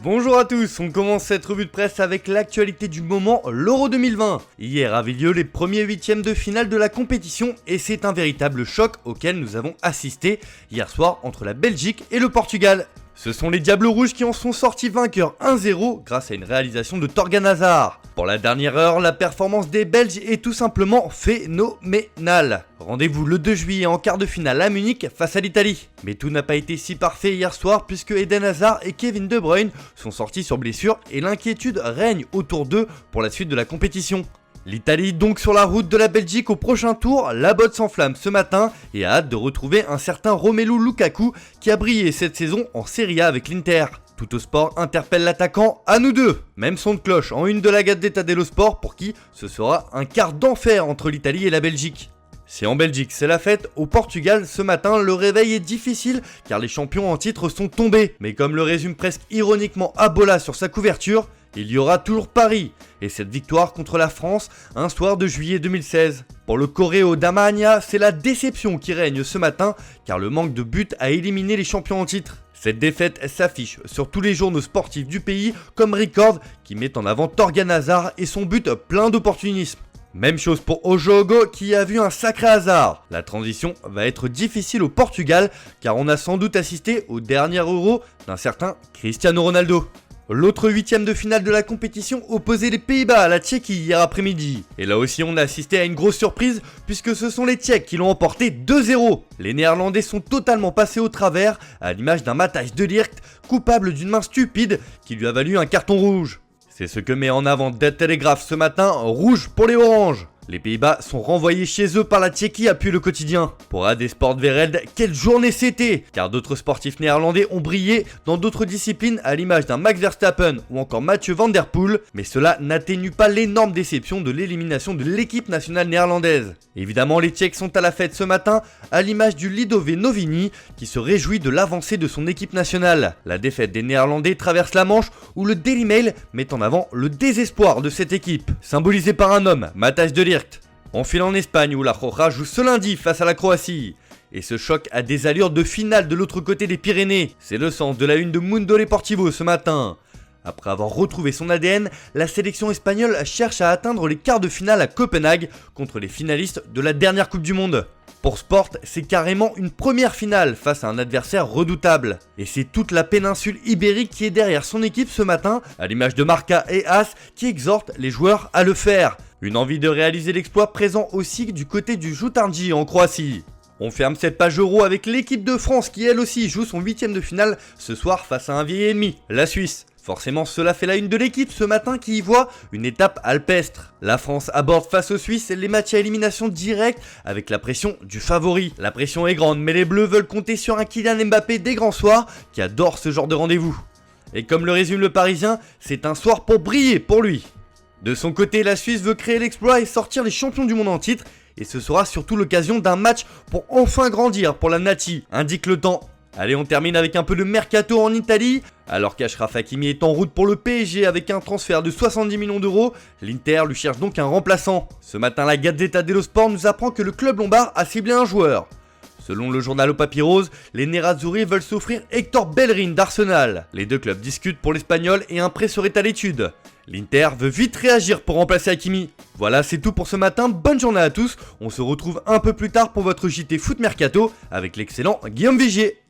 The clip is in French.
Bonjour à tous, on commence cette revue de presse avec l'actualité du moment, l'Euro 2020. Hier avaient lieu les premiers huitièmes de finale de la compétition et c'est un véritable choc auquel nous avons assisté hier soir entre la Belgique et le Portugal. Ce sont les Diables Rouges qui en sont sortis vainqueurs 1-0 grâce à une réalisation de Thorgan Hazard. Pour la dernière heure, la performance des Belges est tout simplement phénoménale. Rendez-vous le 2 juillet en quart de finale à Munich face à l'Italie. Mais tout n'a pas été si parfait hier soir puisque Eden Hazard et Kevin De Bruyne sont sortis sur blessure et l'inquiétude règne autour d'eux pour la suite de la compétition. L'Italie donc sur la route de la Belgique au prochain tour, la botte s'enflamme ce matin et a hâte de retrouver un certain Romelu Lukaku qui a brillé cette saison en Serie A avec l'Inter. Tuttosport interpelle l'attaquant à nous deux. Même son de cloche en une de la Gazzetta dello Sport pour qui ce sera un quart d'enfer entre l'Italie et la Belgique. Si en Belgique c'est la fête, au Portugal ce matin le réveil est difficile car les champions en titre sont tombés. Mais comme le résume presque ironiquement Abola sur sa couverture, il y aura toujours Paris et cette victoire contre la France un soir de juillet 2016. Pour le Correo d'Amagna, c'est la déception qui règne ce matin car le manque de buts a éliminé les champions en titre. Cette défaite s'affiche sur tous les journaux sportifs du pays comme Record qui met en avant Thorgan Hazard et son but plein d'opportunisme. Même chose pour Ojogo qui a vu un sacré hasard. La transition va être difficile au Portugal car on a sans doute assisté au dernier Euro d'un certain Cristiano Ronaldo. L'autre huitième de finale de la compétition opposait les Pays-Bas à la Tchéquie hier après-midi. Et là aussi on a assisté à une grosse surprise puisque ce sont les Tchèques qui l'ont emporté 2-0. Les Néerlandais sont totalement passés au travers à l'image d'un Matthijs de Ligt coupable d'une main stupide qui lui a valu un carton rouge. C'est ce que met en avant De Telegraaf ce matin, rouge pour les Oranges. Les Pays-Bas sont renvoyés chez eux par la Tchéquie appuie le quotidien. Pour AD Sport Wereld, quelle journée c'était! Car d'autres sportifs néerlandais ont brillé dans d'autres disciplines à l'image d'un Max Verstappen ou encore Mathieu Van Der Poel, mais cela n'atténue pas l'énorme déception de l'élimination de l'équipe nationale néerlandaise. Évidemment, les Tchèques sont à la fête ce matin, à l'image du Lidové Novini qui se réjouit de l'avancée de son équipe nationale. La défaite des Néerlandais traverse la Manche où le Daily Mail met en avant le désespoir de cette équipe, symbolisé par un homme, Matthijs de Ligt. On file en Espagne où la Roja joue ce lundi face à la Croatie. Et ce choc a des allures de finale de l'autre côté des Pyrénées. C'est le sens de la une de Mundo Deportivo ce matin. Après avoir retrouvé son ADN, la sélection espagnole cherche à atteindre les quarts de finale à Copenhague contre les finalistes de la dernière Coupe du Monde. Pour Sport, c'est carrément une première finale face à un adversaire redoutable. Et c'est toute la péninsule ibérique qui est derrière son équipe ce matin, à l'image de Marca et As qui exhortent les joueurs à le faire. Une envie de réaliser l'exploit présent aussi du côté du Jutarnji en Croatie. On ferme cette page Euro avec l'équipe de France qui elle aussi joue son huitième de finale ce soir face à un vieil ennemi, la Suisse. Forcément cela fait la une de l'équipe ce matin qui y voit une étape alpestre. La France aborde face aux Suisses les matchs à élimination directe avec la pression du favori. La pression est grande mais les Bleus veulent compter sur un Kylian Mbappé des grands soirs qui adore ce genre de rendez-vous. Et comme le résume le Parisien, c'est un soir pour briller pour lui. De son côté, la Suisse veut créer l'exploit et sortir les champions du monde en titre et ce sera surtout l'occasion d'un match pour enfin grandir pour la Nati, indique le temps. Allez, on termine avec un peu de mercato en Italie. Alors qu'Achraf Hakimi est en route pour le PSG avec un transfert de 70 millions d'euros, l'Inter lui cherche donc un remplaçant. Ce matin, la Gazzetta dello Sport nous apprend que le club lombard a ciblé un joueur. Selon le journal au Papyrose, les Nerazzurri veulent s'offrir Hector Bellerin d'Arsenal. Les deux clubs discutent pour l'Espagnol et un prêt serait à l'étude. L'Inter veut vite réagir pour remplacer Hakimi. Voilà, c'est tout pour ce matin, bonne journée à tous. On se retrouve un peu plus tard pour votre JT Foot Mercato avec l'excellent Guillaume Vigier.